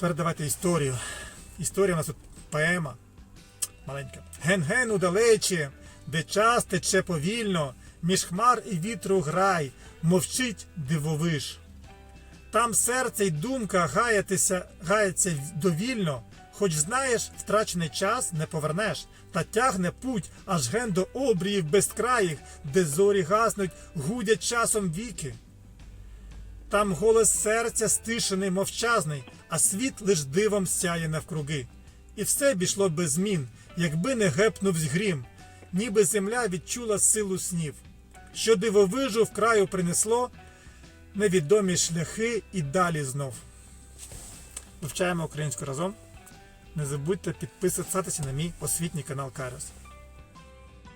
Тепер давайте історію. Історія у нас тут поема маленька. Ген-ген удалечі, де час тече повільно, між хмар і вітру грай, мовчить дивовиж. Там серце й думка гаяться довільно, хоч знаєш, втрачений час не повернеш, та тягне путь аж ген до обріїв безкраїх, де зорі гаснуть, гудять часом віки. Там голос серця стишений, мовчазний, а світ лиш дивом сяє навкруги. І все б ішло без змін, якби не гепнувсь грім, ніби земля відчула силу снів. Що дивовижу в краю принесло, невідомі шляхи і далі знов. Вивчаємо українську разом. Не забудьте підписатися на мій освітній канал Kairos.